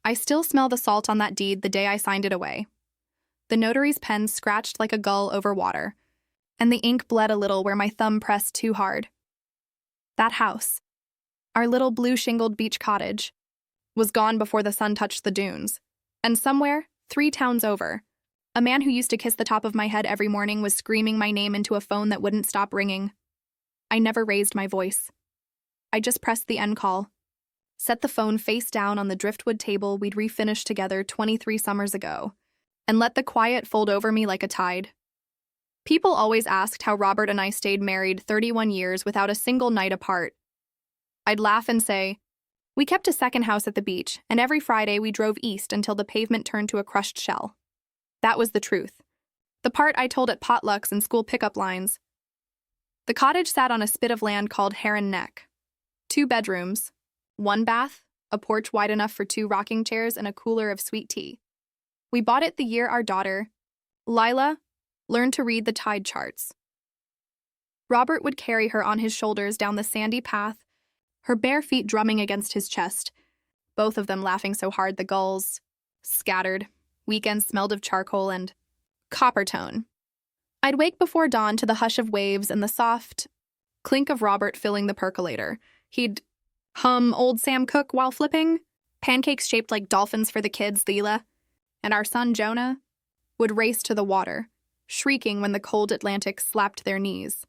I still smell the salt on that deed the day I signed it away. The notary's pen scratched like a gull over water, and the ink bled a little where my thumb pressed too hard. That house, our little blue-shingled beach cottage, was gone before the sun touched the dunes. And somewhere, 3 towns over, a man who used to kiss the top of my head every morning was screaming my name into a phone that wouldn't stop ringing. I never raised my voice. I just pressed the end call, set the phone face down on the driftwood table we'd refinished together 23 summers ago, and let the quiet fold over me like a tide. People always asked how Robert and I stayed married 31 years without a single night apart. I'd laugh and say, we kept a second house at the beach, and every Friday we drove east until the pavement turned to a crushed shell. That was the truth. The part I told at potlucks and school pickup lines. The cottage sat on a spit of land called Heron Neck. 2 bedrooms, 1 bath, a porch wide enough for 2 rocking chairs, and a cooler of sweet tea. We bought it the year our daughter, Lila, learned to read the tide charts. Robert would carry her on his shoulders down the sandy path, her bare feet drumming against his chest, both of them laughing so hard the gulls scattered. Weekends smelled of charcoal and copper tone. I'd wake before dawn to the hush of waves and the soft clink of Robert filling the percolator. He'd hum Old Sam Cooke while flipping pancakes shaped like dolphins for the kids, Leela, and our son Jonah would race to the water, shrieking when the cold Atlantic slapped their knees.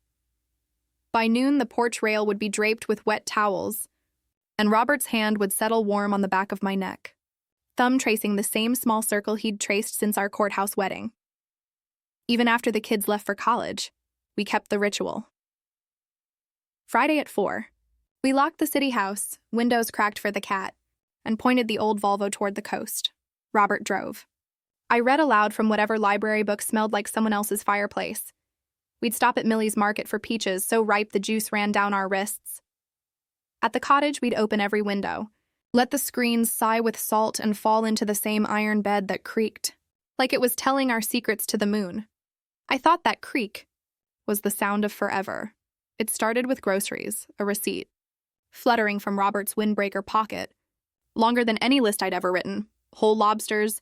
By noon, the porch rail would be draped with wet towels, and Robert's hand would settle warm on the back of my neck, thumb tracing the same small circle he'd traced since our courthouse wedding. Even after the kids left for college, we kept the ritual. Friday at 4, we locked the city house, windows cracked for the cat, and pointed the old Volvo toward the coast. Robert drove. I read aloud from whatever library book smelled like someone else's fireplace. We'd stop at Millie's Market for peaches so ripe the juice ran down our wrists. At the cottage, we'd open every window, let the screens sigh with salt and fall into the same iron bed that creaked, like it was telling our secrets to the moon. I thought that creak was the sound of forever. It started with groceries, a receipt, fluttering from Robert's windbreaker pocket, longer than any list I'd ever written, whole lobsters,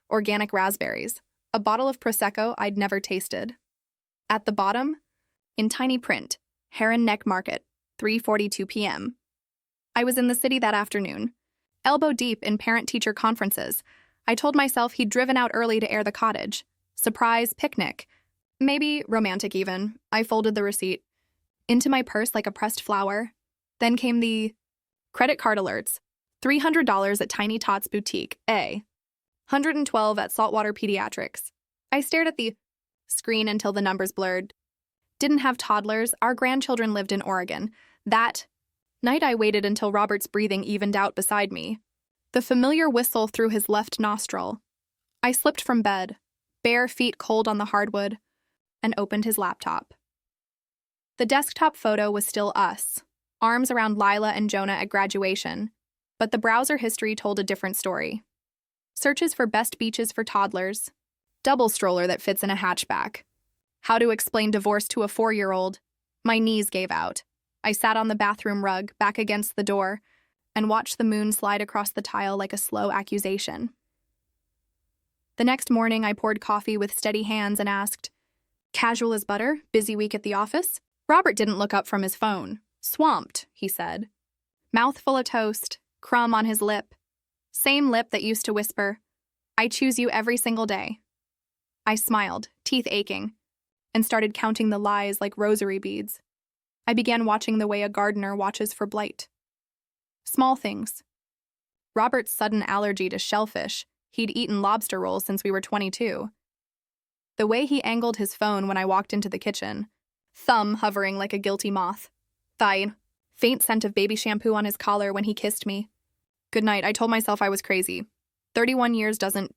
organic raspberries, a bottle of Prosecco I'd never tasted. At the bottom, in tiny print, Heron Neck Market, 3:42 p.m. I was in the city that afternoon, elbow deep in parent-teacher conferences. I told myself he'd driven out early to air the cottage. Surprise picnic. Maybe romantic even. I folded the receipt into my purse like a pressed flower. Then came the credit card alerts. $300 at Tiny Tots Boutique, $112 at Saltwater Pediatrics. I stared at the screen until the numbers blurred. Didn't have toddlers. Our grandchildren lived in Oregon. That night I waited until Robert's breathing evened out beside me. The familiar whistle through his left nostril. I slipped from bed, bare feet cold on the hardwood, and opened his laptop. The desktop photo was still us, arms around Lila and Jonah at graduation, but the browser history told a different story. Searches for best beaches for toddlers, double stroller that fits in a hatchback, how to explain divorce to a 4-year-old. My knees gave out. I sat on the bathroom rug, back against the door, and watched the moon slide across the tile like a slow accusation. The next morning, I poured coffee with steady hands and asked, "Casual as butter? Busy week at the office?" Robert didn't look up from his phone. "Swamped," he said. Mouth full of toast, crumb on his lip. Same lip that used to whisper, "I choose you every single day." I smiled, teeth aching, and started counting the lies like rosary beads. I began watching the way a gardener watches for blight. Small things. Robert's sudden allergy to shellfish. He'd eaten lobster rolls since we were 22. The way he angled his phone when I walked into the kitchen, thumb hovering like a guilty moth. Thigh, faint scent of baby shampoo on his collar when he kissed me. Good night. I told myself I was crazy. 31 years doesn't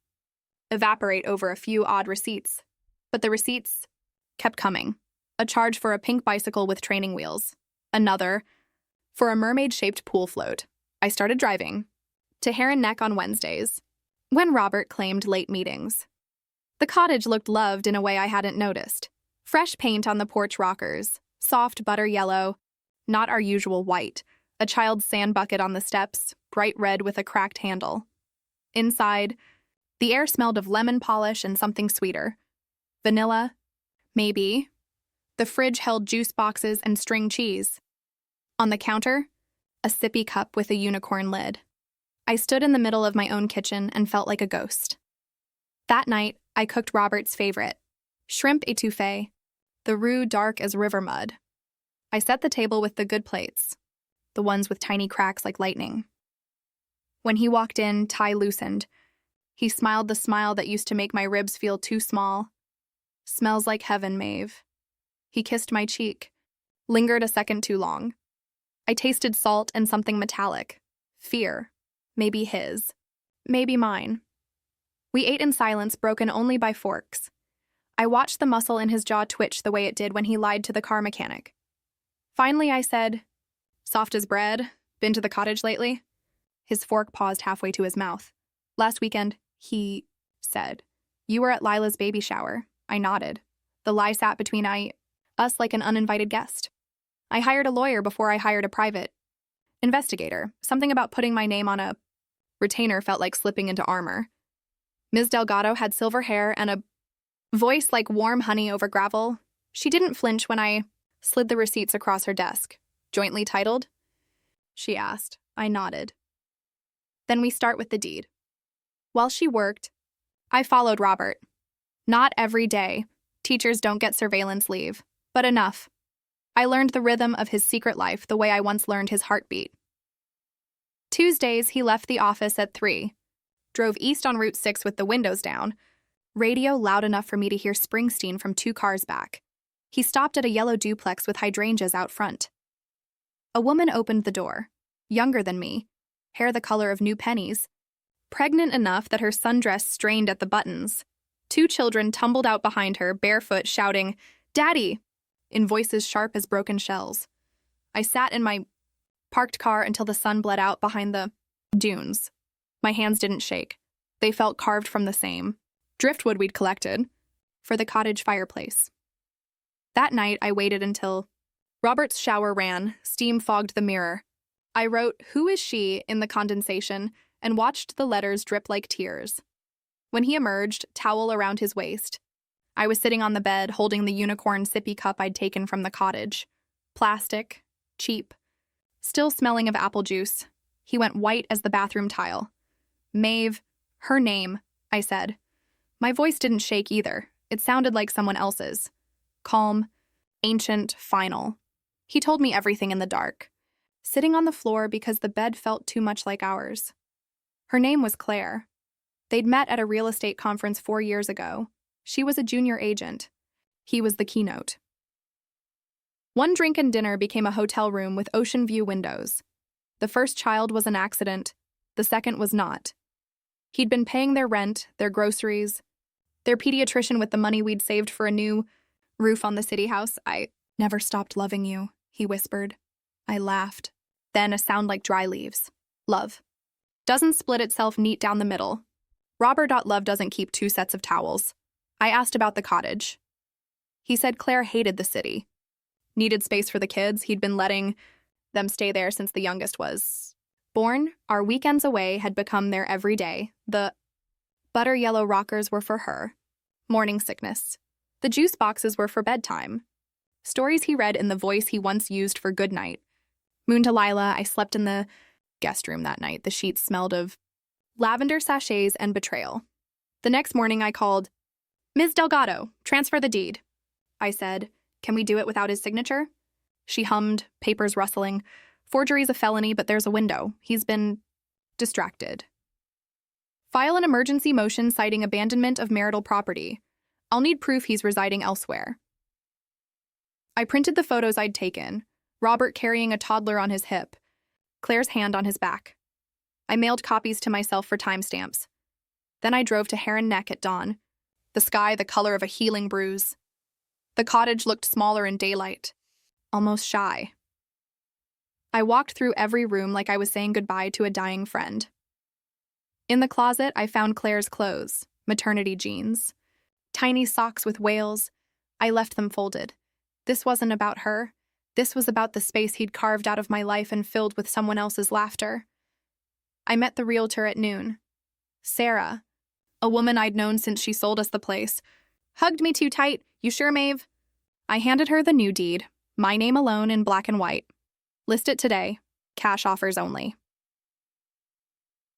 evaporate over a few odd receipts. But the receipts kept coming. A charge for a pink bicycle with training wheels. Another for a mermaid-shaped pool float. I started driving to Heron Neck on Wednesdays, when Robert claimed late meetings. The cottage looked loved in a way I hadn't noticed. Fresh paint on the porch rockers, soft butter yellow, not our usual white, a child's sand bucket on the steps, bright red with a cracked handle. Inside, the air smelled of lemon polish and something sweeter. Vanilla, maybe. The fridge held juice boxes and string cheese. On the counter, a sippy cup with a unicorn lid. I stood in the middle of my own kitchen and felt like a ghost. That night, I cooked Robert's favorite, shrimp étouffée, the roux dark as river mud. I set the table with the good plates, the ones with tiny cracks like lightning. When he walked in, Ty loosened. He smiled the smile that used to make my ribs feel too small. Smells like heaven, Maeve. He kissed my cheek, lingered a second too long. I tasted salt and something metallic. Fear. Maybe his. Maybe mine. We ate in silence, broken only by forks. I watched the muscle in his jaw twitch the way it did when he lied to the car mechanic. Finally, I said, "Soft as bread. Been to the cottage lately?" His fork paused halfway to his mouth. "Last weekend," he said. "You were at Lila's baby shower." I nodded. The lie sat between us like an uninvited guest. I hired a lawyer before I hired a private investigator. Something about putting my name on a retainer felt like slipping into armor. Ms. Delgado had silver hair and a voice like warm honey over gravel. She didn't flinch when I slid the receipts across her desk. "Jointly titled?" she asked. I nodded. "Then we start with the deed." While she worked, I followed Robert. Not every day. Teachers don't get surveillance leave, but enough. I learned the rhythm of his secret life the way I once learned his heartbeat. Tuesdays, he left the office at 3, drove east on Route 6 with the windows down, radio loud enough for me to hear Springsteen from 2 cars back. He stopped at a yellow duplex with hydrangeas out front. A woman opened the door, younger than me, hair the color of new pennies, pregnant enough that her sundress strained at the buttons. 2 children tumbled out behind her, barefoot, shouting, "Daddy!" in voices sharp as broken shells. I sat in my parked car until the sun bled out behind the dunes. My hands didn't shake. They felt carved from the same driftwood we'd collected for the cottage fireplace. That night, I waited until Robert's shower ran, steam fogged the mirror. I wrote, "Who is she?" in the condensation and watched the letters drip like tears. When he emerged, towel around his waist, I was sitting on the bed holding the unicorn sippy cup I'd taken from the cottage. Plastic, cheap, still smelling of apple juice. He went white as the bathroom tile. "Maeve, her name," I said. My voice didn't shake either. It sounded like someone else's. Calm, ancient, final. He told me everything in the dark, sitting on the floor because the bed felt too much like ours. Her name was Claire. They'd met at a real estate conference 4 years ago. She was a junior agent. He was the keynote. One drink and dinner became a hotel room with ocean view windows. The first child was an accident. The second was not. He'd been paying their rent, their groceries, their pediatrician with the money we'd saved for a new roof on the city house. "I never stopped loving you," he whispered. I laughed. Then a sound like dry leaves. Love doesn't split itself neat down the middle. Robert.love doesn't keep 2 sets of towels. I asked about the cottage. He said Claire hated the city. Needed space for the kids. He'd been letting them stay there since the youngest was born. Our weekends away had become their everyday. The butter yellow rockers were for her. Morning sickness. The juice boxes were for bedtime. Stories he read in the voice he once used for goodnight. Moon to Lila, I slept in the guest room that night. The sheets smelled of lavender sachets and betrayal. The next morning I called, "Ms. Delgado, transfer the deed." I said, "Can we do it without his signature?" She hummed, papers rustling. "Forgery's a felony, but there's a window. He's been distracted. File an emergency motion citing abandonment of marital property. I'll need proof he's residing elsewhere." I printed the photos I'd taken, Robert carrying a toddler on his hip, Claire's hand on his back. I mailed copies to myself for timestamps. Then I drove to Heron Neck at dawn, the sky the color of a healing bruise. The cottage looked smaller in daylight, almost shy. I walked through every room like I was saying goodbye to a dying friend. In the closet, I found Claire's clothes, maternity jeans, tiny socks with whales. I left them folded. This wasn't about her. This was about the space he'd carved out of my life and filled with someone else's laughter. I met the realtor at noon. Sarah, a woman I'd known since she sold us the place, hugged me too tight. You sure, Maeve? I handed her the new deed, my name alone in black and white. List it today. Cash offers only.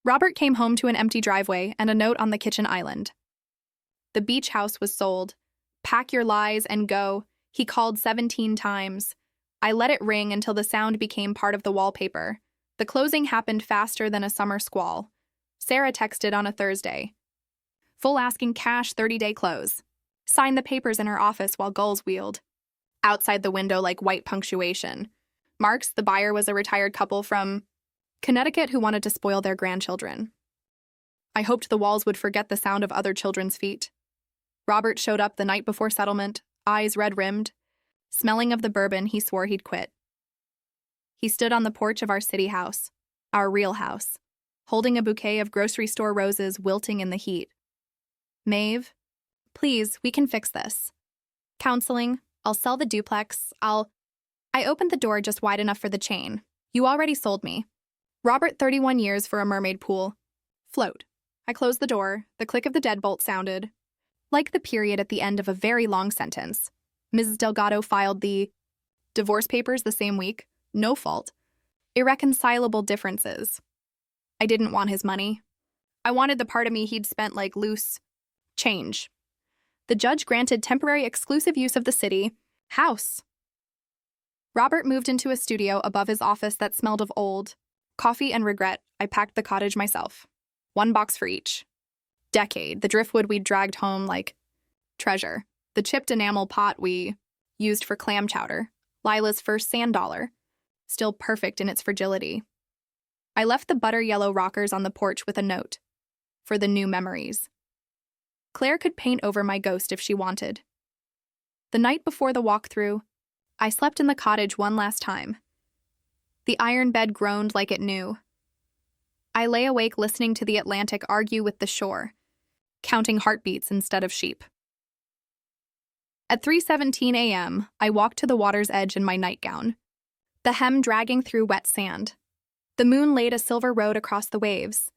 Robert came home to an empty driveway and a note on the kitchen island. The beach house was sold. Pack your lies and go. He called 17 times. I let it ring until the sound became part of the wallpaper. The closing happened faster than a summer squall. Sarah texted on a Thursday. Full asking cash 30-day close. Signed the papers in her office while gulls wheeled. Outside the window like white punctuation. Marks, the buyer, was a retired couple from Connecticut who wanted to spoil their grandchildren. I hoped the walls would forget the sound of other children's feet. Robert showed up the night before settlement, eyes red-rimmed. Smelling of the bourbon, he swore he'd quit. He stood on the porch of our city house, our real house, holding a bouquet of grocery store roses wilting in the heat. Maeve, please, we can fix this. Counseling, I'll sell the duplex, I opened the door just wide enough for the chain. You already sold me. Robert, 31 years for a mermaid pool. Float. I closed the door. The click of the deadbolt sounded like the period at the end of a very long sentence. Mrs. Delgado filed the divorce papers the same week. No fault. Irreconcilable differences. I didn't want his money. I wanted the part of me he'd spent like loose change. The judge granted temporary exclusive use of the city house. Robert moved into a studio above his office that smelled of old coffee and regret. I packed the cottage myself. 1 box for each. Decade, the driftwood we'd dragged home like treasure. The chipped enamel pot we used for clam chowder. Lila's first sand dollar. Still perfect in its fragility. I left the butter yellow rockers on the porch with a note. For the new memories. Claire could paint over my ghost if she wanted. The night before the walkthrough, I slept in the cottage one last time. The iron bed groaned like it knew. I lay awake listening to the Atlantic argue with the shore, counting heartbeats instead of sheep. At 3:17 a.m., I walked to the water's edge in my nightgown, the hem dragging through wet sand. The moon laid a silver road across the waves,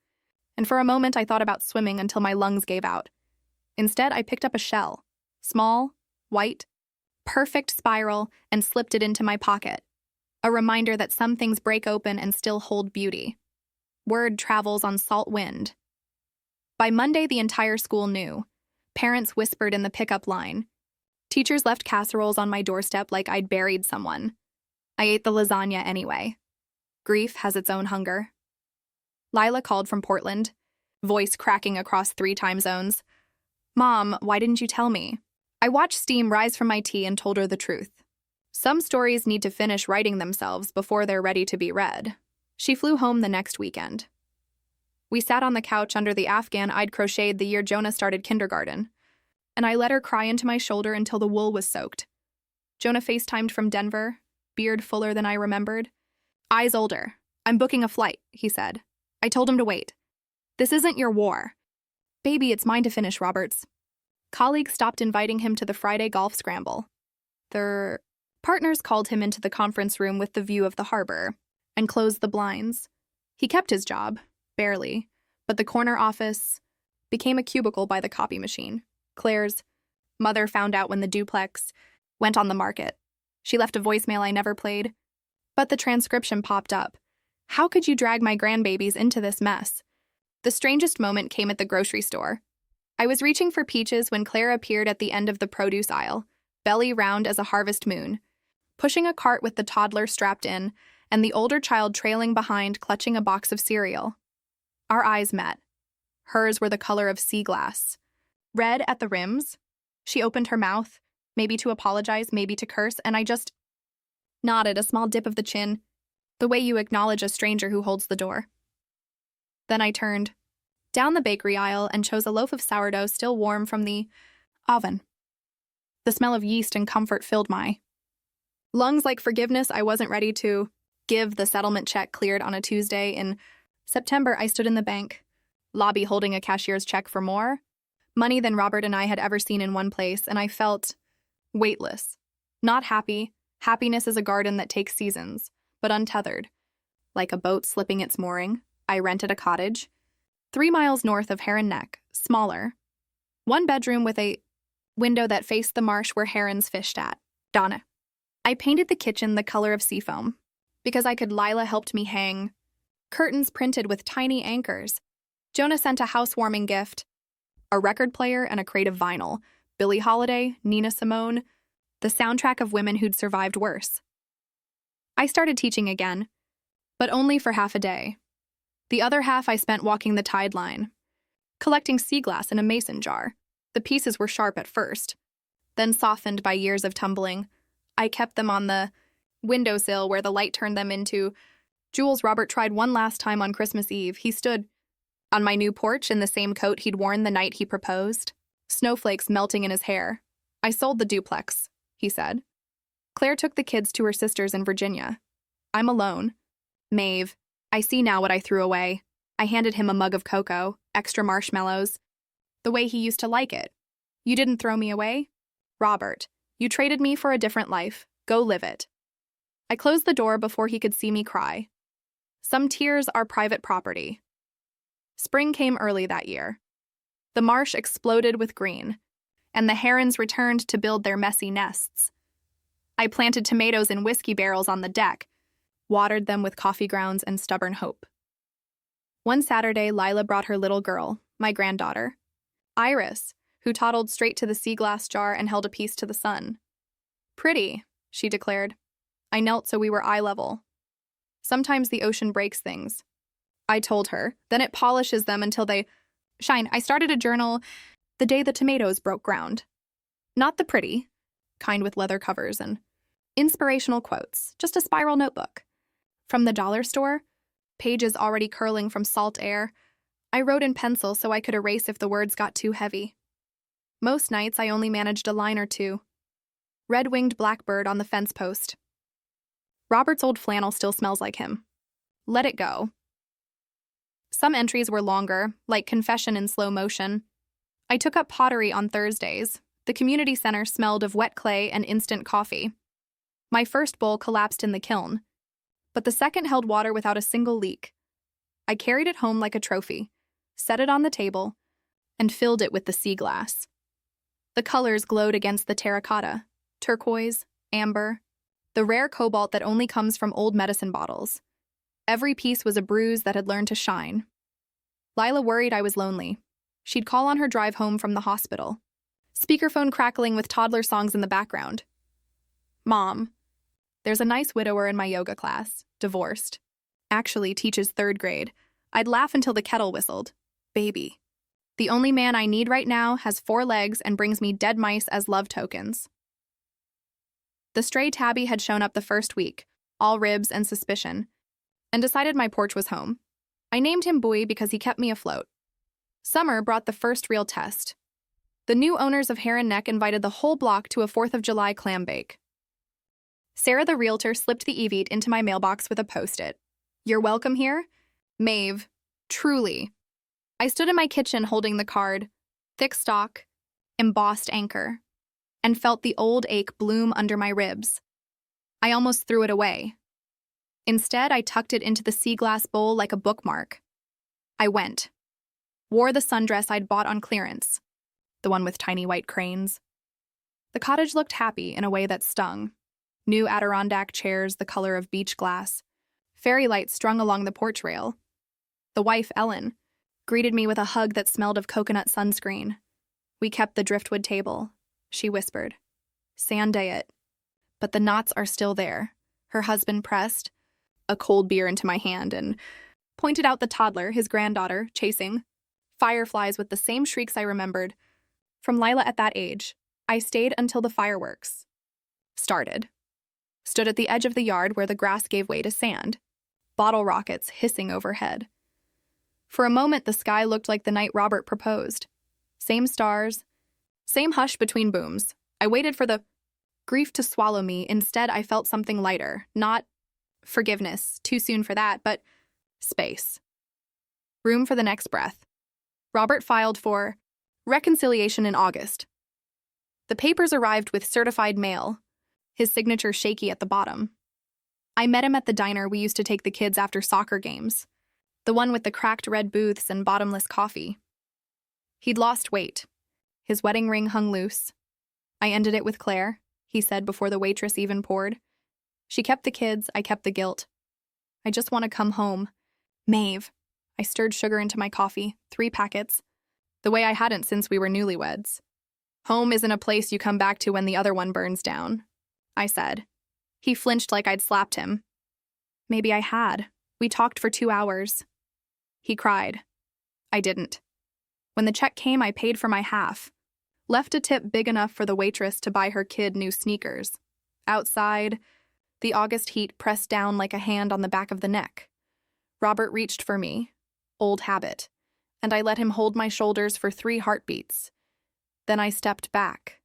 and for a moment I thought about swimming until my lungs gave out. Instead, I picked up a shell, small, white, perfect spiral, and slipped it into my pocket. A reminder that some things break open and still hold beauty. Word travels on salt wind. By Monday, the entire school knew. Parents whispered in the pickup line. Teachers left casseroles on my doorstep like I'd buried someone. I ate the lasagna anyway. Grief has its own hunger. Lila called from Portland, voice cracking across 3 time zones. Mom, why didn't you tell me? I watched steam rise from my tea and told her the truth. Some stories need to finish writing themselves before they're ready to be read. She flew home the next weekend. We sat on the couch under the Afghan I'd crocheted the year Jonah started kindergarten, and I let her cry into my shoulder until the wool was soaked. Jonah FaceTimed from Denver, beard fuller than I remembered. Eyes older. I'm booking a flight, he said. I told him to wait. This isn't your war. Baby, it's mine to finish, Roberts. Colleagues stopped inviting him to the Friday golf scramble. Their partners called him into the conference room with the view of the harbor and closed the blinds. He kept his job, barely, but the corner office became a cubicle by the copy machine. Claire's mother found out when the duplex went on the market. She left a voicemail I never played, but the transcription popped up. How could you drag my grandbabies into this mess? The strangest moment came at the grocery store. I was reaching for peaches when Claire appeared at the end of the produce aisle, belly round as a harvest moon, pushing a cart with the toddler strapped in and the older child trailing behind clutching a box of cereal. Our eyes met. Hers were the color of sea glass. Red at the rims. She opened her mouth, maybe to apologize, maybe to curse, and I just nodded, a small dip of the chin, the way you acknowledge a stranger who holds the door. Then I turned down the bakery aisle and chose a loaf of sourdough still warm from the oven. The smell of yeast and comfort filled my lungs like forgiveness. I wasn't ready to give. The settlement check cleared on a Tuesday. In September, I stood in the bank lobby holding a cashier's check for more money than Robert and I had ever seen in one place, and I felt weightless. Not happy. Happiness is a garden that takes seasons, but untethered. Like a boat slipping its mooring, I rented a cottage. 3 miles north of Heron Neck, smaller. 1 bedroom with a window that faced the marsh where herons fished at. Donna. I painted the kitchen the color of seafoam because Lila helped me hang curtains printed with tiny anchors. Jonah sent a housewarming gift, a record player and a crate of vinyl, Billie Holiday, Nina Simone, the soundtrack of women who'd survived worse. I started teaching again, but only for half a day. The other half I spent walking the tide line, collecting sea glass in a mason jar. The pieces were sharp at first, then softened by years of tumbling. I kept them on the windowsill where the light turned them into jewels. Robert tried one last time on Christmas Eve. He stood on my new porch in the same coat he'd worn the night he proposed, snowflakes melting in his hair. I sold the duplex, he said. Claire took the kids to her sister's in Virginia. I'm alone. Maeve, I see now what I threw away. I handed him a mug of cocoa, extra marshmallows, the way he used to like it. You didn't throw me away? Robert, you traded me for a different life. Go live it. I closed the door before he could see me cry. Some tears are private property. Spring came early that year. The marsh exploded with green, and the herons returned to build their messy nests. I planted tomatoes in whiskey barrels on the deck, watered them with coffee grounds and stubborn hope. One Saturday, Lila brought her little girl, my granddaughter, Iris, who toddled straight to the sea glass jar and held a piece to the sun. Pretty, she declared. I knelt so we were eye level. Sometimes the ocean breaks things, I told her. Then it polishes them until they shine. I started a journal the day the tomatoes broke ground. Not the pretty kind with leather covers and inspirational quotes, just a spiral notebook. From the dollar store, pages already curling from salt air, I wrote in pencil so I could erase if the words got too heavy. Most nights I only managed a line or two. Red-winged blackbird on the fence post. Robert's old flannel still smells like him. Let it go. Some entries were longer, like confession in slow motion. I took up pottery on Thursdays. The community center smelled of wet clay and instant coffee. My first bowl collapsed in the kiln, but the second held water without a single leak. I carried it home like a trophy, set it on the table, and filled it with the sea glass. The colors glowed against the terracotta, turquoise, amber, the rare cobalt that only comes from old medicine bottles. Every piece was a bruise that had learned to shine. Lila worried I was lonely. She'd call on her drive home from the hospital, speakerphone crackling with toddler songs in the background. Mom, there's a nice widower in my yoga class, divorced. Actually teaches 3rd grade. I'd laugh until the kettle whistled. Baby. The only man I need right now has 4 legs and brings me dead mice as love tokens. The stray tabby had shown up the first week, all ribs and suspicion, and decided my porch was home. I named him Bowie because he kept me afloat. Summer brought the first real test. The new owners of Heron Neck invited the whole block to a 4th of July clam bake. Sarah the realtor slipped the Evite into my mailbox with a post-it. You're welcome here? Maeve. Truly. I stood in my kitchen holding the card, thick stalk, embossed anchor, and felt the old ache bloom under my ribs. I almost threw it away. Instead, I tucked it into the sea glass bowl like a bookmark. I went. Wore the sundress I'd bought on clearance, the one with tiny white cranes. The cottage looked happy in a way that stung. New Adirondack chairs the color of beach glass, fairy lights strung along the porch rail. The wife, Ellen, greeted me with a hug that smelled of coconut sunscreen. We kept the driftwood table, she whispered. Sand day it. But the knots are still there. Her husband pressed a cold beer into my hand and pointed out the toddler, his granddaughter, chasing fireflies with the same shrieks I remembered. From Lila at that age, I stayed until the fireworks started. Stood at the edge of the yard where the grass gave way to sand, bottle rockets hissing overhead. For a moment, the sky looked like the night Robert proposed. Same stars, same hush between booms. I waited for the grief to swallow me. Instead, I felt something lighter. Not forgiveness, too soon for that, but space. Room for the next breath. Robert filed for reconciliation in August. The papers arrived with certified mail, his signature shaky at the bottom. I met him at the diner we used to take the kids after soccer games. The one with the cracked red booths and bottomless coffee. He'd lost weight. His wedding ring hung loose. I ended it with Claire, he said before the waitress even poured. She kept the kids, I kept the guilt. I just want to come home. Maeve. I stirred sugar into my coffee, 3 packets, the way I hadn't since we were newlyweds. Home isn't a place you come back to when the other one burns down, I said. He flinched like I'd slapped him. Maybe I had. We talked for 2 hours. He cried. I didn't. When the check came, I paid for my half. Left a tip big enough for the waitress to buy her kid new sneakers. Outside, the August heat pressed down like a hand on the back of the neck. Robert reached for me, old habit, and I let him hold my shoulders for 3 heartbeats. Then I stepped back.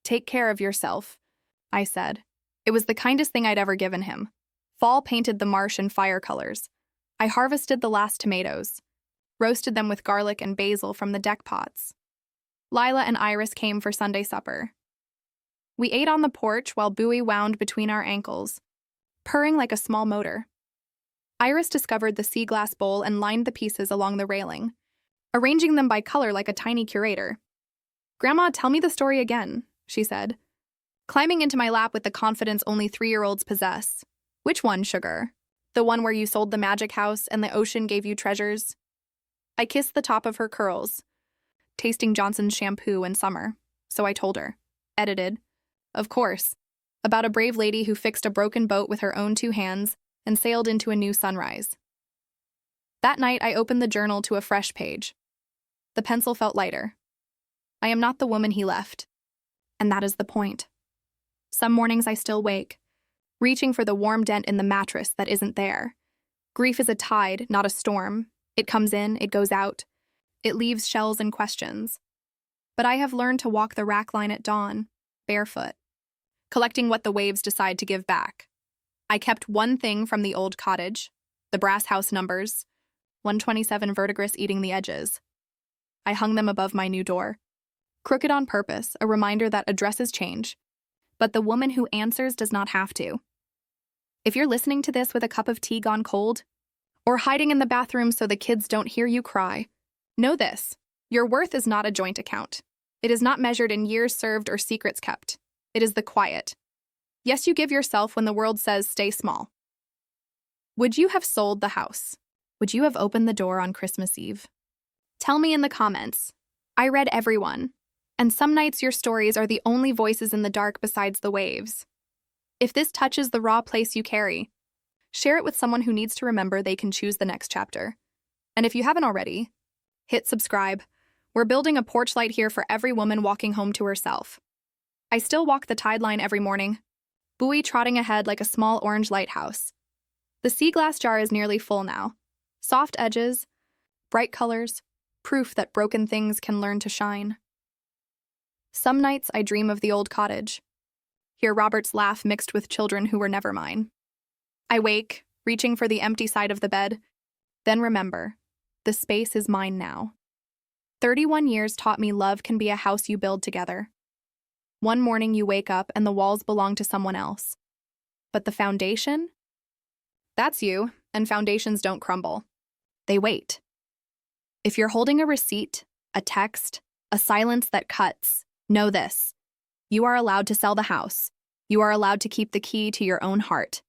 Take care of yourself, I said. It was the kindest thing I'd ever given him. Fall painted the marsh in fire colors. I harvested the last tomatoes, roasted them with garlic and basil from the deck pots. Lila and Iris came for Sunday supper. We ate on the porch while Bowie wound between our ankles, purring like a small motor. Iris discovered the sea glass bowl and lined the pieces along the railing, arranging them by color like a tiny curator. Grandma, tell me the story again, she said, climbing into my lap with the confidence only 3-year-olds possess. Which one, sugar? The one where you sold the magic house and the ocean gave you treasures? I kissed the top of her curls, tasting Johnson's shampoo in summer, so I told her. Edited. Of course. About a brave lady who fixed a broken boat with her own 2 hands and sailed into a new sunrise. That night, I opened the journal to a fresh page. The pencil felt lighter. I am not the woman he left. And that is the point. Some mornings I still wake, reaching for the warm dent in the mattress that isn't there. Grief is a tide, not a storm. It comes in, it goes out. It leaves shells and questions. But I have learned to walk the rack line at dawn, barefoot, collecting what the waves decide to give back. I kept one thing from the old cottage, the brass house numbers, 127 verdigris eating the edges. I hung them above my new door. Crooked on purpose, a reminder that addresses change, but the woman who answers does not have to. If you're listening to this with a cup of tea gone cold, or hiding in the bathroom so the kids don't hear you cry, know this: your worth is not a joint account. It is not measured in years served or secrets kept. It is the quiet. Yes, you give yourself when the world says stay small. Would you have sold the house? Would you have opened the door on Christmas Eve? Tell me in the comments. I read everyone, and some nights your stories are the only voices in the dark besides the waves. If this touches the raw place you carry, share it with someone who needs to remember they can choose the next chapter. And if you haven't already, hit subscribe. We're building a porch light here for every woman walking home to herself. I still walk the tide line every morning, Bowie trotting ahead like a small orange lighthouse. The sea glass jar is nearly full now. Soft edges, bright colors, proof that broken things can learn to shine. Some nights I dream of the old cottage. Hear Robert's laugh mixed with children who were never mine. I wake, reaching for the empty side of the bed, then remember, the space is mine now. 31 years taught me love can be a house you build together. One morning you wake up and the walls belong to someone else. But the foundation? That's you, and foundations don't crumble. They wait. If you're holding a receipt, a text, a silence that cuts, know this. You are allowed to sell the house. You are allowed to keep the key to your own heart.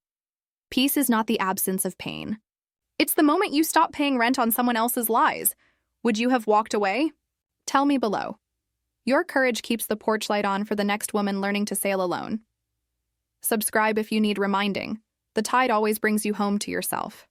Peace is not the absence of pain. It's the moment you stop paying rent on someone else's lies. Would you have walked away? Tell me below. Your courage keeps the porch light on for the next woman learning to sail alone. Subscribe if you need reminding. The tide always brings you home to yourself.